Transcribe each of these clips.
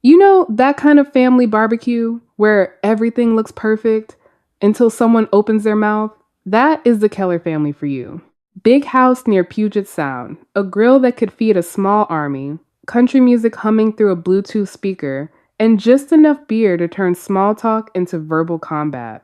You know, that kind of family barbecue where everything looks perfect until someone opens their mouth? That is the Keller family for you. Big house near Puget Sound, a grill that could feed a small army, country music humming through a Bluetooth speaker, and just enough beer to turn small talk into verbal combat.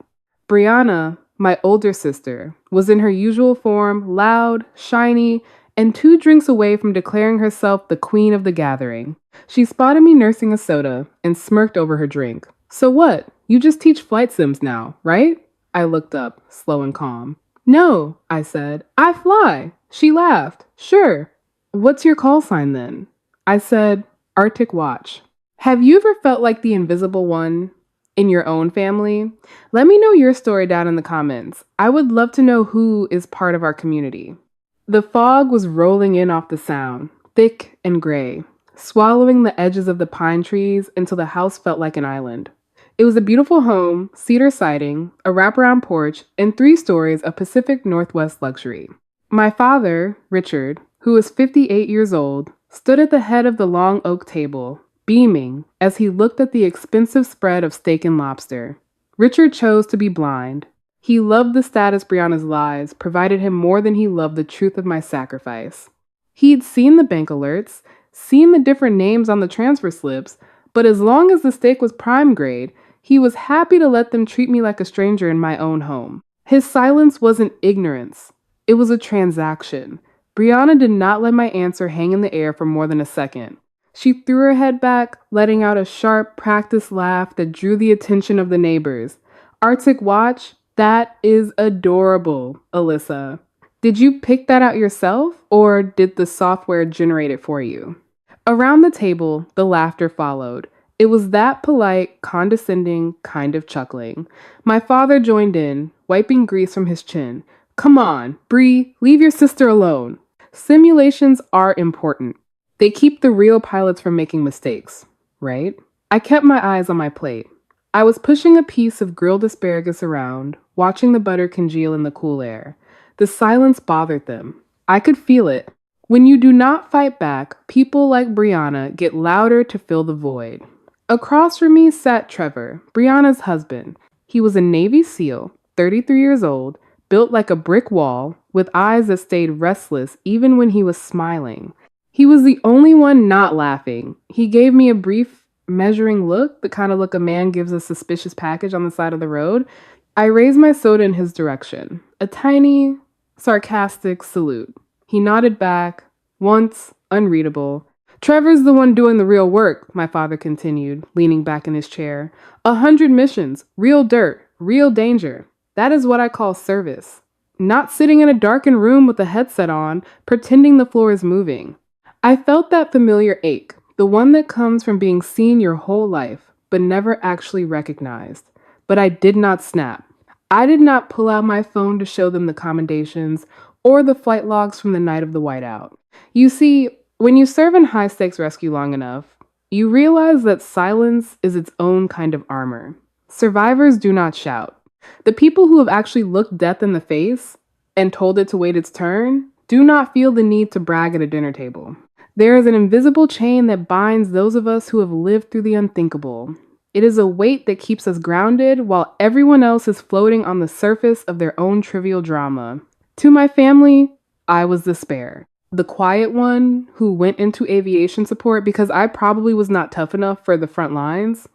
Brianna, my older sister, was in her usual form, loud, shiny, and 2 drinks away from declaring herself the queen of the gathering. She spotted me nursing a soda and smirked over her drink. So what? You just teach flight sims now, right? I looked up, slow and calm. No, I said. I fly. She laughed. Sure. What's your call sign then? I said, Arctic Watch. Have you ever felt like the invisible one in your own family? Let me know your story down in the comments. I would love to know who is part of our community. The fog was rolling in off the sound, thick and gray, swallowing the edges of the pine trees until the house felt like an island. It was a beautiful home, cedar siding, a wraparound porch, and 3 stories of Pacific Northwest luxury. My father, Richard, who was 58 years old, stood at the head of the long oak table, beaming as he looked at the expensive spread of steak and lobster. Richard chose to be blind. He loved the status Brianna's lies provided him more than he loved the truth of my sacrifice. He'd seen the bank alerts, seen the different names on the transfer slips, but as long as the steak was prime grade, he was happy to let them treat me like a stranger in my own home. His silence wasn't ignorance. It was a transaction. Brianna did not let my answer hang in the air for more than a second. She threw her head back, letting out a sharp, practiced laugh that drew the attention of the neighbors. Arctic Watch? That is adorable, Alyssa. Did you pick that out yourself, or did the software generate it for you? Around the table, the laughter followed. It was that polite, condescending kind of chuckling. My father joined in, wiping grease from his chin. Come on, Bree, leave your sister alone. Simulations are important. They keep the real pilots from making mistakes, right? I kept my eyes on my plate. I was pushing a piece of grilled asparagus around, watching the butter congeal in the cool air. The silence bothered them. I could feel it. When you do not fight back, people like Brianna get louder to fill the void. Across from me sat Trevor, Brianna's husband. He was a Navy SEAL, 33 years old, built like a brick wall, with eyes that stayed restless even when he was smiling. He was the only one not laughing. He gave me a brief, measuring look, the kind of look a man gives a suspicious package on the side of the road. I raised my soda in his direction, a tiny, sarcastic salute. He nodded back, once, unreadable. Trevor's the one doing the real work, my father continued, leaning back in his chair. 100 missions, real dirt, real danger. That is what I call service. Not sitting in a darkened room with a headset on, pretending the floor is moving. I felt that familiar ache, the one that comes from being seen your whole life, but never actually recognized. But I did not snap. I did not pull out my phone to show them the commendations or the flight logs from the night of the whiteout. You see, when you serve in high-stakes rescue long enough, you realize that silence is its own kind of armor. Survivors do not shout. The people who have actually looked death in the face and told it to wait its turn do not feel the need to brag at a dinner table. There is an invisible chain that binds those of us who have lived through the unthinkable. It is a weight that keeps us grounded while everyone else is floating on the surface of their own trivial drama. To my family, I was the spare. The quiet one who went into aviation support because I probably was not tough enough for the front lines.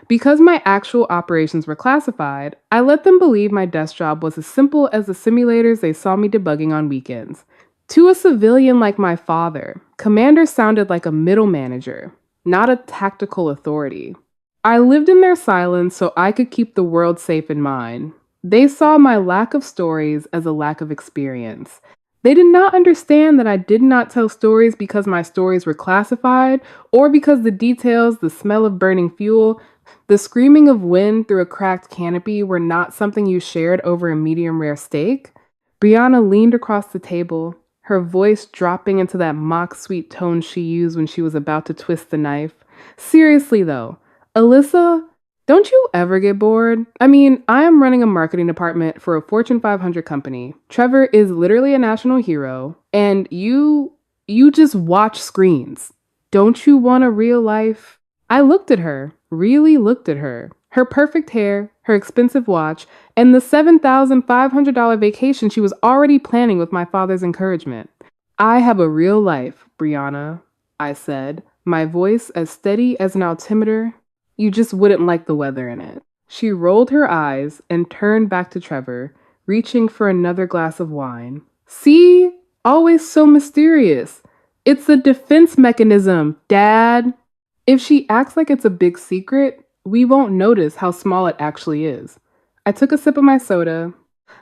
Because my actual operations were classified, I let them believe my desk job was as simple as the simulators they saw me debugging on weekends. To a civilian like my father, commander sounded like a middle manager, not a tactical authority. I lived in their silence so I could keep the world safe in mine. They saw my lack of stories as a lack of experience. They did not understand that I did not tell stories because my stories were classified, or because the details, the smell of burning fuel, the screaming of wind through a cracked canopy were not something you shared over a medium rare steak. Brianna leaned across the table, her voice dropping into that mock-sweet tone she used when she was about to twist the knife. Seriously though, Alyssa, don't you ever get bored? I mean, I am running a marketing department for a Fortune 500 company. Trevor is literally a national hero, and you just watch screens. Don't you want a real life? I looked at her, really looked at her. Her perfect hair, her expensive watch, and the $7,500 vacation she was already planning with my father's encouragement. I have a real life, Brianna, I said, my voice as steady as an altimeter. You just wouldn't like the weather in it. She rolled her eyes and turned back to Trevor, reaching for another glass of wine. See? Always so mysterious. It's a defense mechanism, Dad. If she acts like it's a big secret, we won't notice how small it actually is. I took a sip of my soda.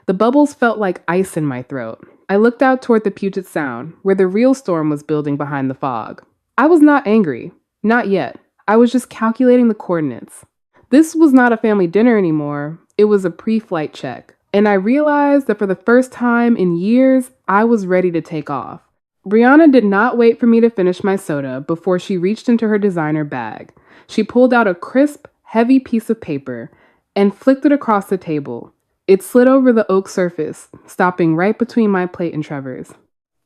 The bubbles felt like ice in my throat. I looked out toward the Puget Sound, where the real storm was building behind the fog. I was not angry. Not yet. I was just calculating the coordinates. This was not a family dinner anymore. It was a pre-flight check. And I realized that for the first time in years, I was ready to take off. Brianna did not wait for me to finish my soda before she reached into her designer bag. She pulled out a crisp, heavy piece of paper and flicked it across the table. It slid over the oak surface, stopping right between my plate and Trevor's.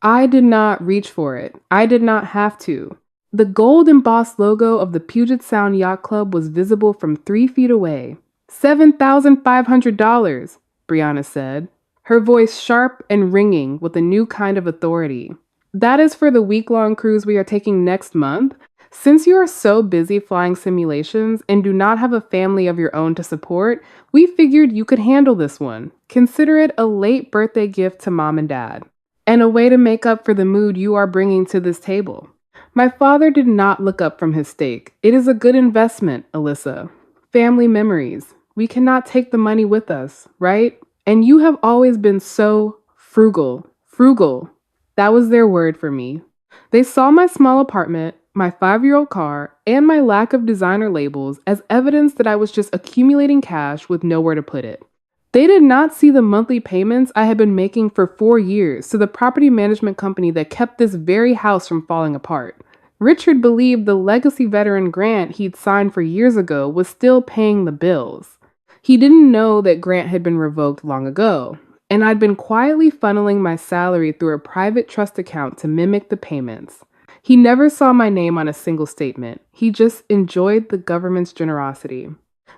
I did not reach for it. I did not have to. The gold embossed logo of the Puget Sound Yacht Club was visible from 3 feet away. $7,500, Brianna said, her voice sharp and ringing with a new kind of authority. That is for the week-long cruise we are taking next month. Since you are so busy flying simulations and do not have a family of your own to support, we figured you could handle this one. Consider it a late birthday gift to Mom and Dad, and a way to make up for the mood you are bringing to this table. My father did not look up from his steak. It is a good investment, Alyssa. Family memories. We cannot take the money with us, right? And you have always been so frugal. Frugal. That was their word for me. They saw my small apartment, my 5-year-old car, and my lack of designer labels as evidence that I was just accumulating cash with nowhere to put it. They did not see the monthly payments I had been making for 4 years to the property management company that kept this very house from falling apart. Richard believed the legacy veteran grant he'd signed for years ago was still paying the bills. He didn't know that grant had been revoked long ago, and I'd been quietly funneling my salary through a private trust account to mimic the payments. He never saw my name on a single statement. He just enjoyed the government's generosity.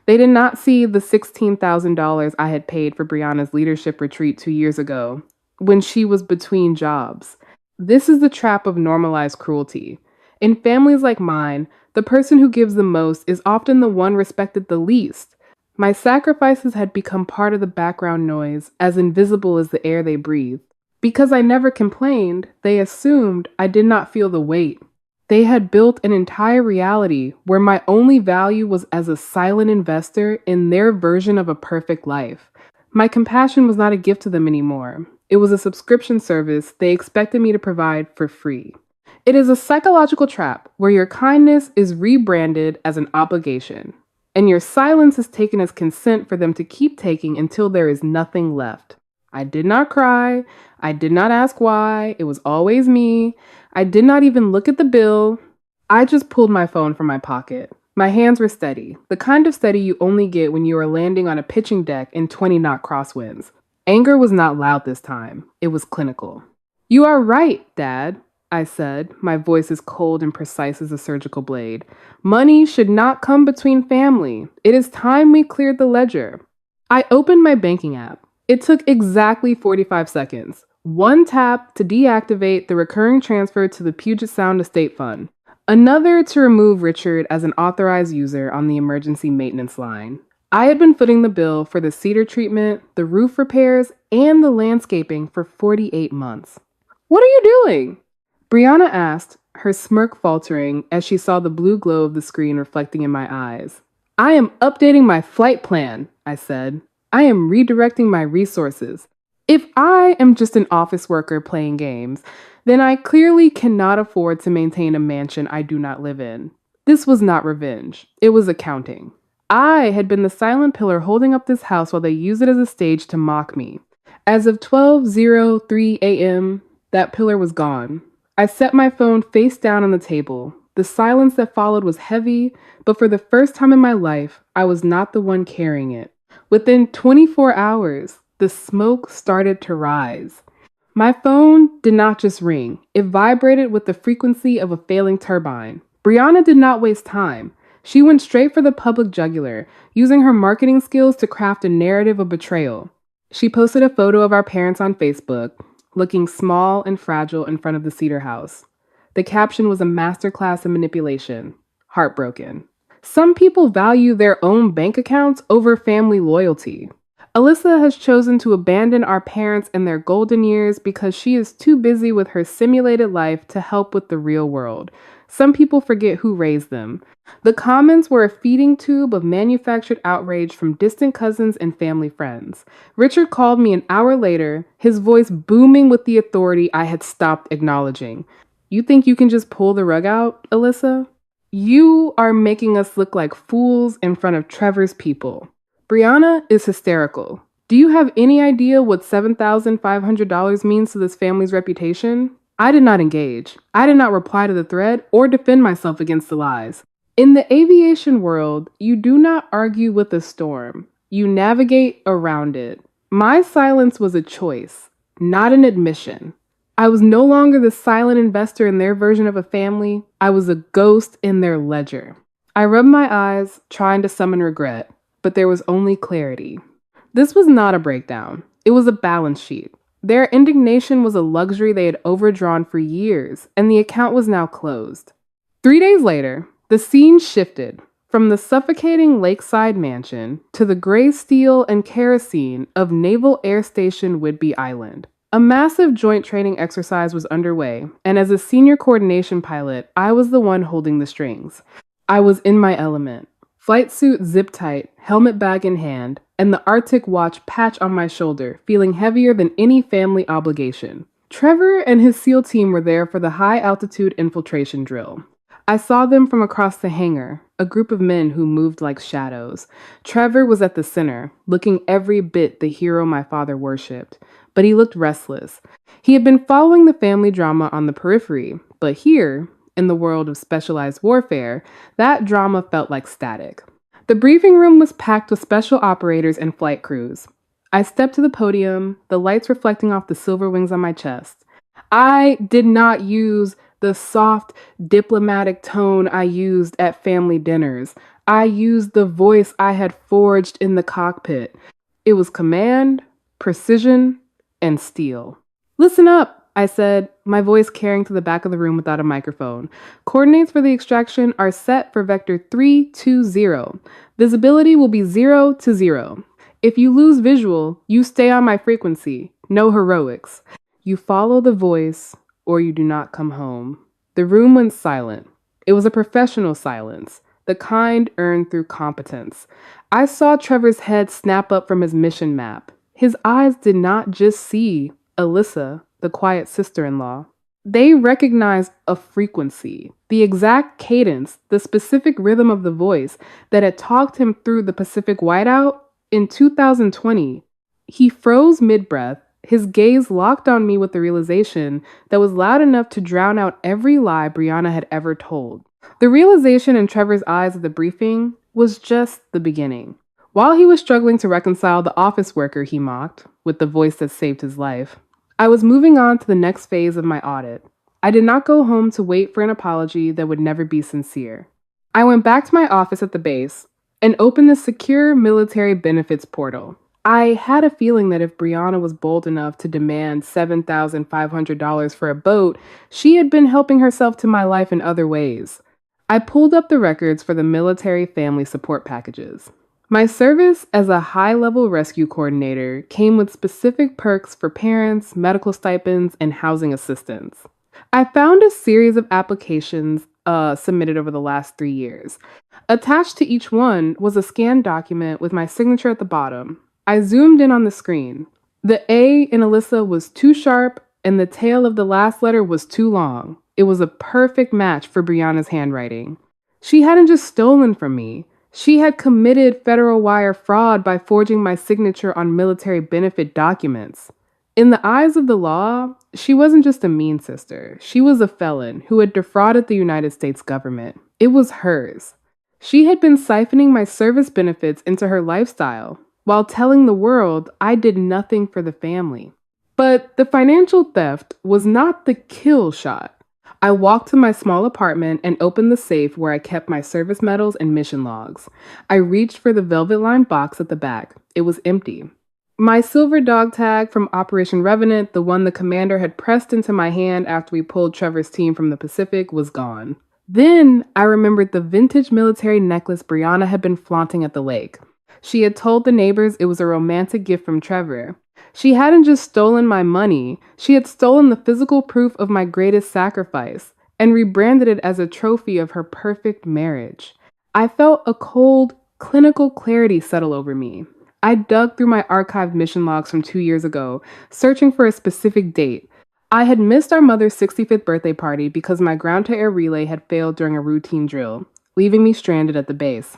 They did not see the $16,000 I had paid for Brianna's leadership retreat 2 years ago, when she was between jobs. This is the trap of normalized cruelty. In families like mine, the person who gives the most is often the one respected the least. My sacrifices had become part of the background noise, as invisible as the air they breathed. Because I never complained, they assumed I did not feel the weight. They had built an entire reality where my only value was as a silent investor in their version of a perfect life. My compassion was not a gift to them anymore. It was a subscription service they expected me to provide for free. It is a psychological trap where your kindness is rebranded as an obligation, and your silence is taken as consent for them to keep taking until there is nothing left. I did not cry. I did not ask why. It was always me. I did not even look at the bill. I just pulled my phone from my pocket. My hands were steady, the kind of steady you only get when you are landing on a pitching deck in 20-knot crosswinds. Anger was not loud this time. It was clinical. "You are right, Dad," I said, my voice as cold and precise as a surgical blade. "Money should not come between family. It is time we cleared the ledger." I opened my banking app. It took exactly 45 seconds. One tap to deactivate the recurring transfer to the Puget Sound Estate Fund. Another to remove Richard as an authorized user on the emergency maintenance line. I had been footing the bill for the cedar treatment, the roof repairs, and the landscaping for 48 months. "What are you doing?" Brianna asked, her smirk faltering as she saw the blue glow of the screen reflecting in my eyes. "I am updating my flight plan," I said. "I am redirecting my resources. If I am just an office worker playing games, then I clearly cannot afford to maintain a mansion I do not live in." This was not revenge. It was accounting. I had been the silent pillar holding up this house while they used it as a stage to mock me. As of 12:03 a.m., that pillar was gone. I set my phone face down on the table. The silence that followed was heavy, but for the first time in my life, I was not the one carrying it. Within 24 hours, the smoke started to rise. My phone did not just ring. It vibrated with the frequency of a failing turbine. Brianna did not waste time. She went straight for the public jugular, using her marketing skills to craft a narrative of betrayal. She posted a photo of our parents on Facebook, looking small and fragile in front of the cedar house. The caption was a masterclass in manipulation. Heartbroken. Some people value their own bank accounts over family loyalty. Alyssa has chosen to abandon our parents in their golden years because she is too busy with her simulated life to help with the real world. Some people forget who raised them. The comments were a feeding tube of manufactured outrage from distant cousins and family friends. Richard called me an hour later, his voice booming with the authority I had stopped acknowledging. You think you can just pull the rug out, Alyssa? You are making us look like fools in front of Trevor's people. Brianna is hysterical. Do you have any idea what $7,500 means to this family's reputation? I did not engage. I did not reply to the thread or defend myself against the lies. In the aviation world, you do not argue with a storm. You navigate around it. My silence was a choice, not an admission. I was no longer the silent investor in their version of a family. I was a ghost in their ledger. I rubbed my eyes, trying to summon regret, but there was only clarity. This was not a breakdown. It was a balance sheet. Their indignation was a luxury they had overdrawn for years, and the account was now closed. 3 days later, the scene shifted from the suffocating lakeside mansion to the gray steel and kerosene of Naval Air Station Whidbey Island. A massive joint training exercise was underway, and as a senior coordination pilot, I was the one holding the strings. I was in my element. Flight suit zip tight, helmet bag in hand, and the Arctic watch patch on my shoulder, feeling heavier than any family obligation. Trevor and his SEAL team were there for the high-altitude infiltration drill. I saw them from across the hangar, a group of men who moved like shadows. Trevor was at the center, looking every bit the hero my father worshipped, but he looked restless. He had been following the family drama on the periphery, but here, in the world of specialized warfare, that drama felt like static. The briefing room was packed with special operators and flight crews. I stepped to the podium, the lights reflecting off the silver wings on my chest. I did not use the soft, diplomatic tone I used at family dinners. I used the voice I had forged in the cockpit. It was command, precision, and steel. Listen up, I said, my voice carrying to the back of the room without a microphone. Coordinates for the extraction are set for vector 320. Visibility will be 0 to 0. If you lose visual, you stay on my frequency. No heroics. You follow the voice, or you do not come home. The room went silent. It was a professional silence, the kind earned through competence. I saw Trevor's head snap up from his mission map. His eyes did not just see Alyssa, the quiet sister-in-law. They recognized a frequency, the exact cadence, the specific rhythm of the voice that had talked him through the Pacific whiteout in 2020. He froze mid-breath, his gaze locked on me with the realization that was loud enough to drown out every lie Brianna had ever told. The realization in Trevor's eyes at the briefing was just the beginning. While he was struggling to reconcile the office worker he mocked, with the voice that saved his life, I was moving on to the next phase of my audit. I did not go home to wait for an apology that would never be sincere. I went back to my office at the base and opened the secure military benefits portal. I had a feeling that if Brianna was bold enough to demand $7,500 for a boat, she had been helping herself to my life in other ways. I pulled up the records for the military family support packages. My service as a high-level rescue coordinator came with specific perks for parents, medical stipends, and housing assistance. I found a series of applications submitted over the last 3 years. Attached to each one was a scanned document with my signature at the bottom. I zoomed in on the screen. The A in Alyssa was too sharp, and the tail of the last letter was too long. It was a perfect match for Brianna's handwriting. She hadn't just stolen from me. She had committed federal wire fraud by forging my signature on military benefit documents. In the eyes of the law, she wasn't just a mean sister. She was a felon who had defrauded the United States government. It was hers. She had been siphoning my service benefits into her lifestyle, while telling the world I did nothing for the family. But the financial theft was not the kill shot. I walked to my small apartment and opened the safe where I kept my service medals and mission logs. I reached for the velvet-lined box at the back. It was empty. My silver dog tag from Operation Revenant, the one the commander had pressed into my hand after we pulled Trevor's team from the Pacific, was gone. Then I remembered the vintage military necklace Brianna had been flaunting at the lake. She had told the neighbors it was a romantic gift from Trevor. She hadn't just stolen my money, she had stolen the physical proof of my greatest sacrifice and rebranded it as a trophy of her perfect marriage. I felt a cold, clinical clarity settle over me. I dug through my archived mission logs from 2 years ago, searching for a specific date. I had missed our mother's 65th birthday party because my ground-to-air relay had failed during a routine drill, leaving me stranded at the base.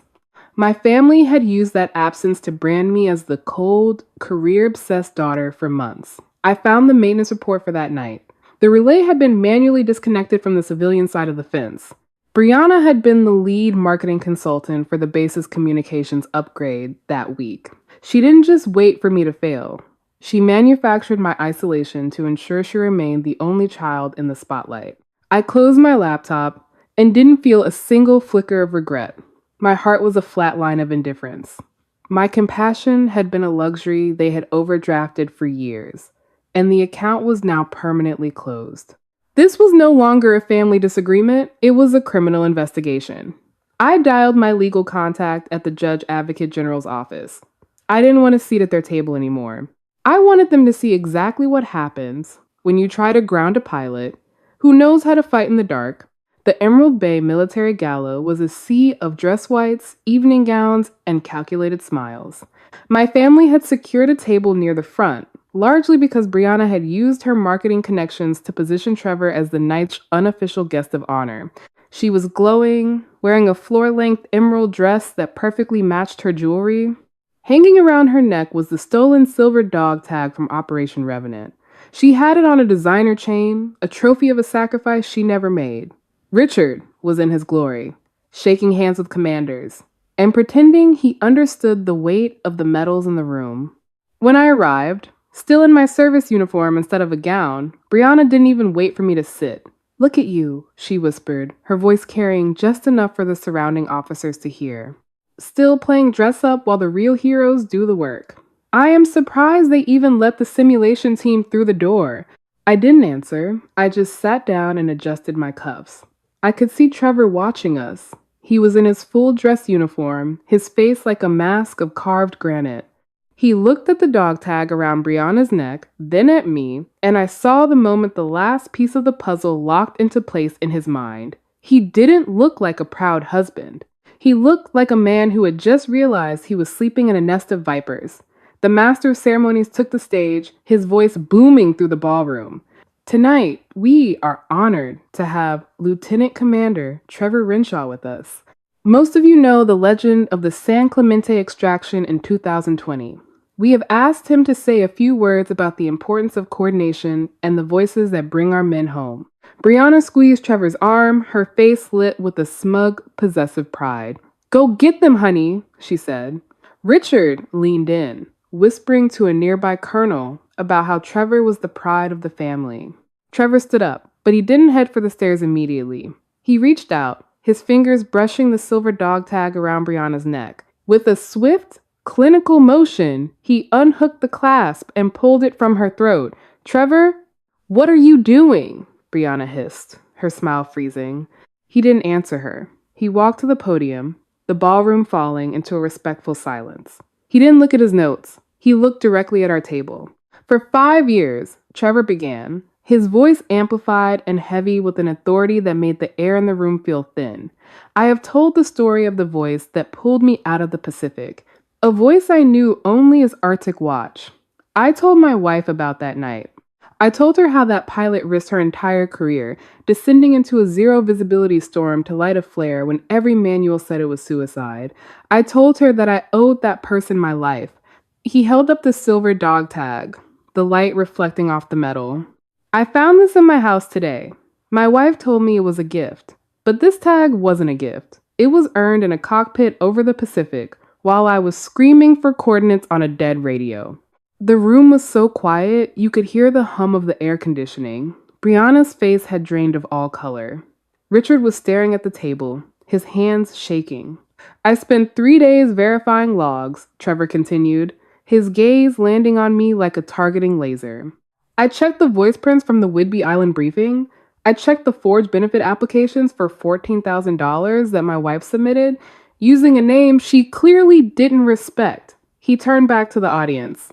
My family had used that absence to brand me as the cold, career-obsessed daughter for months. I found the maintenance report for that night. The relay had been manually disconnected from the civilian side of the fence. Brianna had been the lead marketing consultant for the base's communications upgrade that week. She didn't just wait for me to fail. She manufactured my isolation to ensure she remained the only child in the spotlight. I closed my laptop and didn't feel a single flicker of regret. My heart was a flat line of indifference. My compassion had been a luxury they had overdrafted for years, and the account was now permanently closed. This was no longer a family disagreement, it was a criminal investigation. I dialed my legal contact at the Judge Advocate General's office. I didn't want a seat at their table anymore. I wanted them to see exactly what happens when you try to ground a pilot who knows how to fight in the dark. The Emerald Bay Military Gala was a sea of dress whites, evening gowns, and calculated smiles. My family had secured a table near the front, largely because Brianna had used her marketing connections to position Trevor as the night's unofficial guest of honor. She was glowing, wearing a floor-length emerald dress that perfectly matched her jewelry. Hanging around her neck was the stolen silver dog tag from Operation Revenant. She had it on a designer chain, a trophy of a sacrifice she never made. Richard was in his glory, shaking hands with commanders, and pretending he understood the weight of the medals in the room. When I arrived, still in my service uniform instead of a gown, Brianna didn't even wait for me to sit. "Look at you," she whispered, her voice carrying just enough for the surrounding officers to hear. "Still playing dress up while the real heroes do the work." I am surprised they even let the simulation team through the door. I didn't answer. I just sat down and adjusted my cuffs. I could see Trevor watching us. He was in his full dress uniform, his face like a mask of carved granite. He looked at the dog tag around Brianna's neck, then at me, and I saw the moment the last piece of the puzzle locked into place in his mind. He didn't look like a proud husband. He looked like a man who had just realized he was sleeping in a nest of vipers. The master of ceremonies took the stage, his voice booming through the ballroom. "Tonight, we are honored to have Lieutenant Commander Trevor Renshaw with us. Most of you know the legend of the San Clemente extraction in 2020. We have asked him to say a few words about the importance of coordination and the voices that bring our men home." Brianna squeezed Trevor's arm, her face lit with a smug, possessive pride. "Go get them, honey," she said. Richard leaned in, whispering to a nearby colonel about how Trevor was the pride of the family. Trevor stood up, but he didn't head for the stairs immediately. He reached out, his fingers brushing the silver dog tag around Brianna's neck. With a swift, clinical motion, he unhooked the clasp and pulled it from her throat. "Trevor, what are you doing?" Brianna hissed, her smile freezing. He didn't answer her. He walked to the podium, the ballroom falling into a respectful silence. He didn't look at his notes. He looked directly at our table. "For 5 years," Trevor began, his voice amplified and heavy with an authority that made the air in the room feel thin. "I have told the story of the voice that pulled me out of the Pacific, a voice I knew only as Arctic Watch. I told my wife about that night. I told her how that pilot risked her entire career, descending into a zero-visibility storm to light a flare when every manual said it was suicide. I told her that I owed that person my life." He held up the silver dog tag, the light reflecting off the metal. "I found this in my house today. My wife told me it was a gift, but this tag wasn't a gift. It was earned in a cockpit over the Pacific while I was screaming for coordinates on a dead radio." The room was so quiet, you could hear the hum of the air conditioning, Brianna's face had drained of all color. Richard was staring at the table, his hands shaking. I spent 3 days verifying logs, Trevor continued, his gaze landing on me like a targeting laser. I checked the voice prints from the Whidbey Island briefing. I checked the forged benefit applications for $14,000 that my wife submitted, using a name she clearly didn't respect. He turned back to the audience.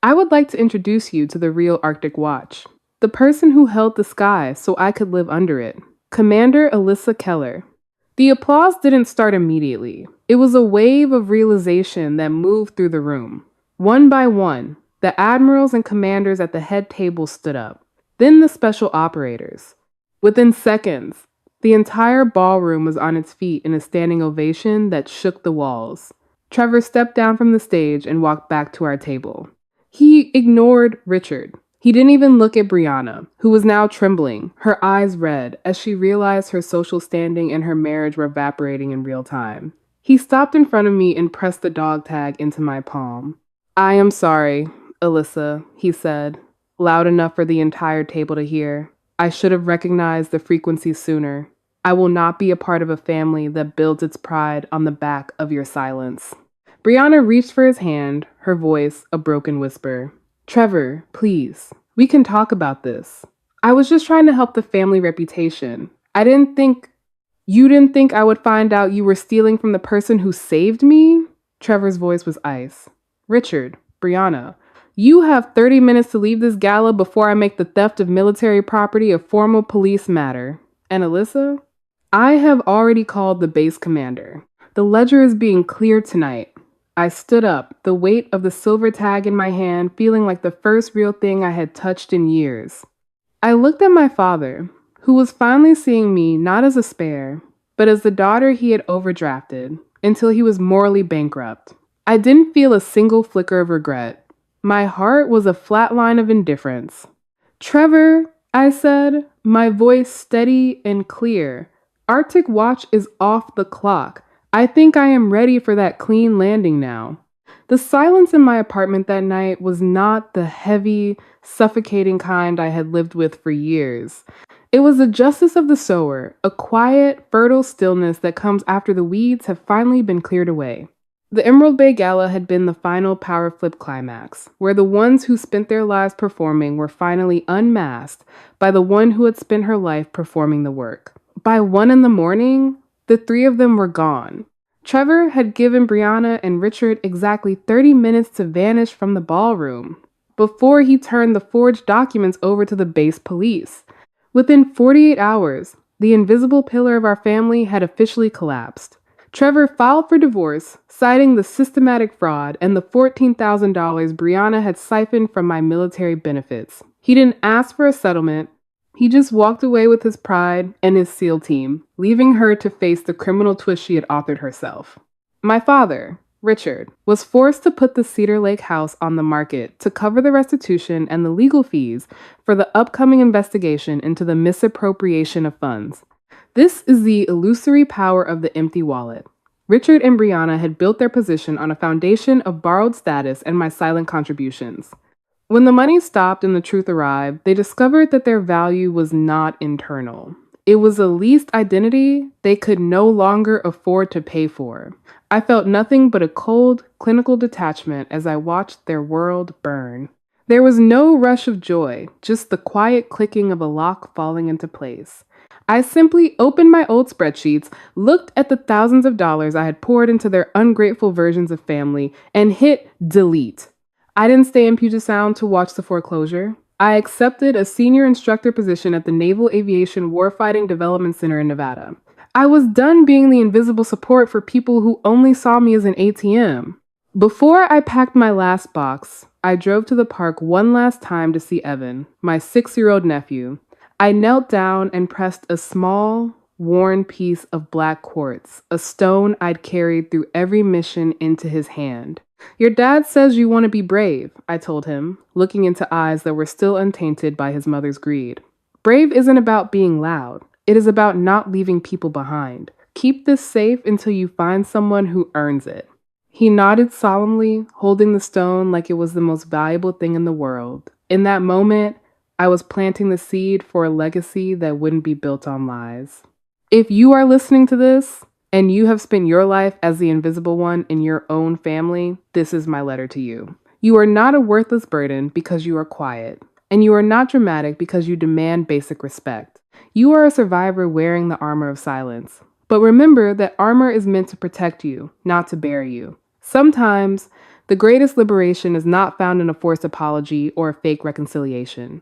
I would like to introduce you to the real Arctic Watch, the person who held the sky so I could live under it, Commander Alyssa Keller. The applause didn't start immediately. It was a wave of realization that moved through the room. One by one, the admirals and commanders at the head table stood up, then the special operators. Within seconds, the entire ballroom was on its feet in a standing ovation that shook the walls. Trevor stepped down from the stage and walked back to our table. He ignored Richard. He didn't even look at Brianna, who was now trembling, her eyes red, as she realized her social standing and her marriage were evaporating in real time. He stopped in front of me and pressed the dog tag into my palm. "I am sorry, Alyssa," he said, loud enough for the entire table to hear. "I should have recognized the frequency sooner. I will not be a part of a family that builds its pride on the back of your silence." Brianna reached for his hand, her voice a broken whisper. "Trevor, please, we can talk about this. I was just trying to help the family reputation. You didn't think I would find out you were stealing from the person who saved me?" Trevor's voice was ice. "Richard, Brianna, you have 30 minutes to leave this gala before I make the theft of military property a formal police matter. And Alyssa, I have already called the base commander. The ledger is being cleared tonight." I stood up, the weight of the silver tag in my hand feeling like the first real thing I had touched in years. I looked at my father, who was finally seeing me not as a spare, but as the daughter he had overdrafted, until he was morally bankrupt. I didn't feel a single flicker of regret. My heart was a flat line of indifference. "Trevor," I said, my voice steady and clear, "Arctic Watch is off the clock. I think I am ready for that clean landing now." The silence in my apartment that night was not the heavy, suffocating kind I had lived with for years. It was the justice of the sower, a quiet, fertile stillness that comes after the weeds have finally been cleared away. The Emerald Bay Gala had been the final power flip climax, where the ones who spent their lives performing were finally unmasked by the one who had spent her life performing the work. By 1 a.m, the three of them were gone. Trevor had given Brianna and Richard exactly 30 minutes to vanish from the ballroom before he turned the forged documents over to the base police. Within 48 hours, the invisible pillar of our family had officially collapsed. Trevor filed for divorce, citing the systematic fraud and the $14,000 Brianna had siphoned from my military benefits. He didn't ask for a settlement. He just walked away with his pride and his SEAL team, leaving her to face the criminal twist she had authored herself. My father, Richard, was forced to put the Cedar Lake house on the market to cover the restitution and the legal fees for the upcoming investigation into the misappropriation of funds. This is the illusory power of the empty wallet. Richard and Brianna had built their position on a foundation of borrowed status and my silent contributions. When the money stopped and the truth arrived, they discovered that their value was not internal. It was a leased identity they could no longer afford to pay for. I felt nothing but a cold, clinical detachment as I watched their world burn. There was no rush of joy, just the quiet clicking of a lock falling into place. I simply opened my old spreadsheets, looked at the thousands of dollars I had poured into their ungrateful versions of family, and hit delete. I didn't stay in Puget Sound to watch the foreclosure. I accepted a senior instructor position at the Naval Aviation Warfighting Development Center in Nevada. I was done being the invisible support for people who only saw me as an ATM. Before I packed my last box, I drove to the park one last time to see Evan, my 6-year-old nephew. I knelt down and pressed a small, worn piece of black quartz, a stone I'd carried through every mission, into his hand. "Your dad says you want to be brave," I told him, looking into eyes that were still untainted by his mother's greed. "Brave isn't about being loud. It is about not leaving people behind. Keep this safe until you find someone who earns it." He nodded solemnly, holding the stone like it was the most valuable thing in the world. In that moment, I was planting the seed for a legacy that wouldn't be built on lies. If you are listening to this and you have spent your life as the invisible one in your own family, this is my letter to you. You are not a worthless burden because you are quiet, and you are not dramatic because you demand basic respect. You are a survivor wearing the armor of silence. But remember that armor is meant to protect you, not to bury you. Sometimes, the greatest liberation is not found in a forced apology or a fake reconciliation.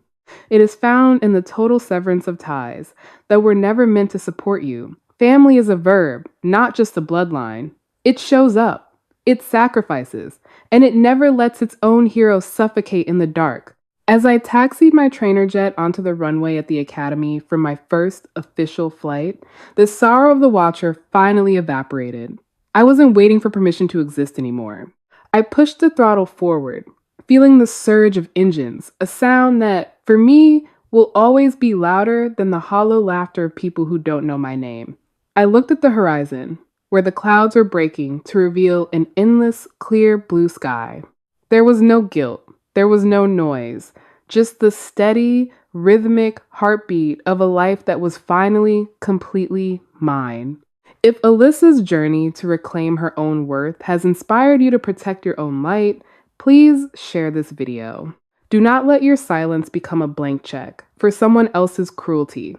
It is found in the total severance of ties that were never meant to support you. Family is a verb, not just a bloodline. It shows up, it sacrifices, and it never lets its own heroes suffocate in the dark. As I taxied my trainer jet onto the runway at the academy for my first official flight, the sorrow of the watcher finally evaporated. I wasn't waiting for permission to exist anymore. I pushed the throttle forward, feeling the surge of engines, a sound that, for me, will always be louder than the hollow laughter of people who don't know my name. I looked at the horizon, where the clouds were breaking to reveal an endless, clear blue sky. There was no guilt, there was no noise, just the steady, rhythmic heartbeat of a life that was finally completely mine. If Alyssa's journey to reclaim her own worth has inspired you to protect your own light, please share this video. Do not let your silence become a blank check for someone else's cruelty.